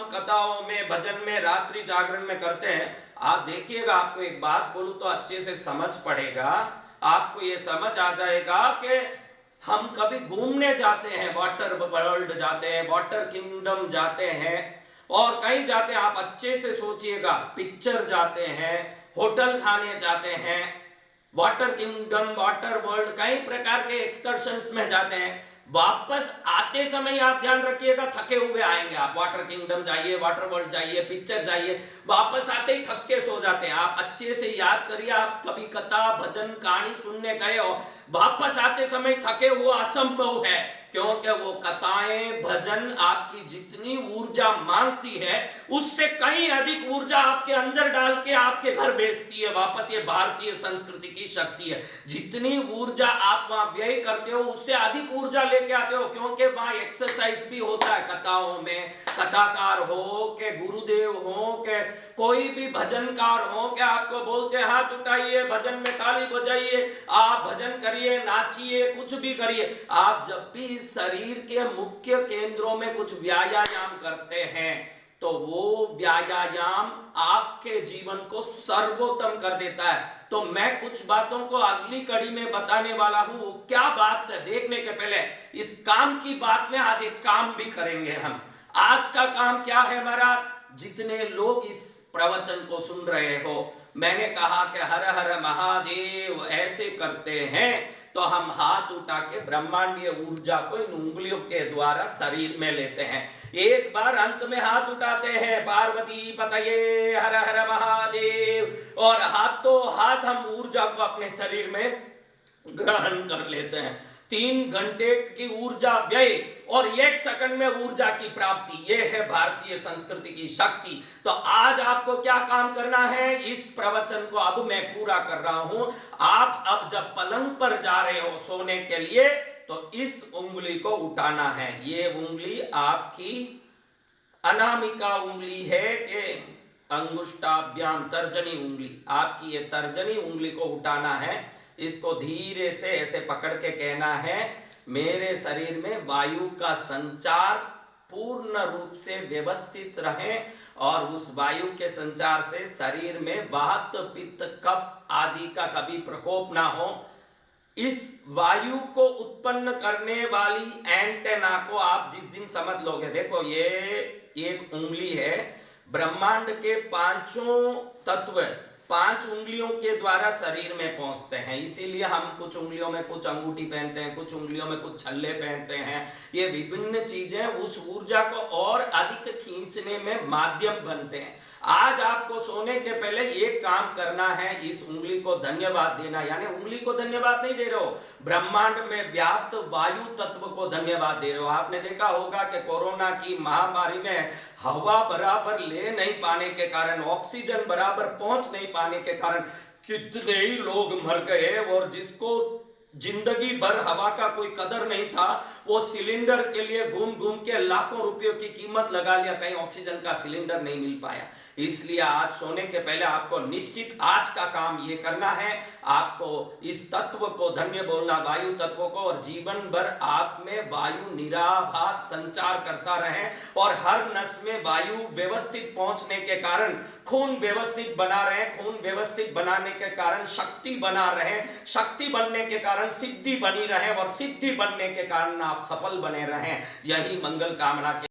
हम कथाओं में, भजन में, रात्रि जागरण में करते हैं, आप देखिएगा, आपको एक बात बोलूं तो अच्छे से समझ पड़ेगा। आपको ये समझ आ जाएगा कि हम कभी घूमने जाते हैं, वाटर वर्ल्ड जाते हैं, वाटर किंगडम जाते हैं और कहीं जाते हैं, आप अच्छे से सोचिएगा, पिक्चर जाते हैं, होटल खाने जाते हैं, वाटर किंगडम, वाटर वर्ल्ड, कई प्रकार के एक्सकर्शंस में जाते हैं। वापस आते समय आप ध्यान रखिएगा, थके हुए आएंगे आप। वाटर किंगडम जाइए, वाटर वर्ल्ड जाइए, पिक्चर जाइए, वापस आते ही थक के सो जाते हैं। आप अच्छे से याद करिए, आप कभी कथा, भजन, कहानी सुनने गए हो, वापस आते समय थके हुए असंभव है, क्योंकि वो कथाएं, भजन आपकी जितनी ऊर्जा मांगती है उससे कहीं अधिक ऊर्जा आपके अंदर डाल के आपके घर भेजती है वापस। ये भारतीय संस्कृति की शक्ति है। जितनी ऊर्जा आप वहां व्यय करते हो उससे अधिक ऊर्जा लेके आते हो, क्योंकि वहां एक्सरसाइज भी होता है कथाओं में। कथाकार हो के गुरुदेव हो के कोई भी भजनकार हो के आपको बोलते हैं हाथ उठाइए, भजन में ताली बजाइए, आप भजन करिए, नाचिए, कुछ भी करिए। आप जब भी शरीर के मुख्य केंद्रों में कुछ व्यायाम करते हैं तो वो व्यायाम आपके जीवन को सर्वोत्तम कर देता है। तो मैं कुछ बातों को अगली कड़ी में बताने वाला हूं। क्या बात है, देखने के पहले इस काम की बात में आज एक काम भी करेंगे हम। आज का काम क्या है महाराज? जितने लोग इस प्रवचन को सुन रहे हो, मैंने कहा कि हर हर महादेव ऐसे करते हैं तो हम हाथ उठा के ब्रह्मांडीय ऊर्जा को इन उंगलियों के द्वारा शरीर में लेते हैं। एक बार अंत में हाथ उठाते हैं, पार्वती पतये हर हर महादेव, और हाथों हाथ हम ऊर्जा को अपने शरीर में ग्रहण कर लेते हैं। 3 घंटे की ऊर्जा व्यय और 1 सेकंड में ऊर्जा की प्राप्ति, यह है भारतीय संस्कृति की शक्ति। तो आज आपको क्या काम करना है, इस प्रवचन को अब मैं पूरा कर रहा हूं। आप अब जब पलंग पर जा रहे हो सोने के लिए तो इस उंगली को उठाना है। ये उंगली आपकी अनामिका उंगली है कि अंगुष्ठाभ्याम, तर्जनी उंगली, आपकी ये तर्जनी उंगली को उठाना है। इसको धीरे से ऐसे पकड़ के कहना है, मेरे शरीर में वायु का संचार पूर्ण रूप से व्यवस्थित रहे और उस वायु के संचार से शरीर में वात, पित्त, कफ आदि का कभी प्रकोप ना हो। इस वायु को उत्पन्न करने वाली एंटेना को आप जिस दिन समझ लोगे, देखो ये एक उंगली है, ब्रह्मांड के 5 तत्व 5 उंगलियों के द्वारा शरीर में पहुंचते हैं। इसीलिए हम कुछ उंगलियों में कुछ अंगूठी पहनते हैं, कुछ उंगलियों में कुछ छल्ले पहनते हैं। ये विभिन्न चीजें उस ऊर्जा को और अधिक खींचने में माध्यम बनते हैं। आज आपको सोने के पहले एक काम करना है, इस उंगली को धन्यवाद देना। यानी उंगली को धन्यवाद नहीं दे रहे हो, ब्रह्मांड में व्याप्त वायु तत्व को धन्यवाद दे रहे हो। आपने देखा होगा कि कोरोना की महामारी में हवा बराबर ले नहीं पाने के कारण, ऑक्सीजन बराबर पहुंच नहीं पाने के कारण कितने ही लोग मर गए, और जिसको जिंदगी भर हवा का कोई कदर नहीं था, वो सिलेंडर के लिए घूम घूम के लाखों रुपयों की कीमत लगा लिया, कहीं ऑक्सीजन का सिलेंडर नहीं मिल पाया। इसलिए आज सोने के पहले आपको निश्चित आज का काम ये करना है, आपको इस तत्व को धन्य बोलना, वायु तत्व को, और जीवन भर आप में वायु निराभात संचार करता रहे और हर नस में वायु व्यवस्थित पहुंचने के कारण खून व्यवस्थित बना रहे, खून व्यवस्थित बनाने के कारण शक्ति बना रहे, शक्ति बनने के कारण सिद्धि बनी रहे और सिद्धि बनने के कारण आप सफल बने रहें। यही मंगल कामना के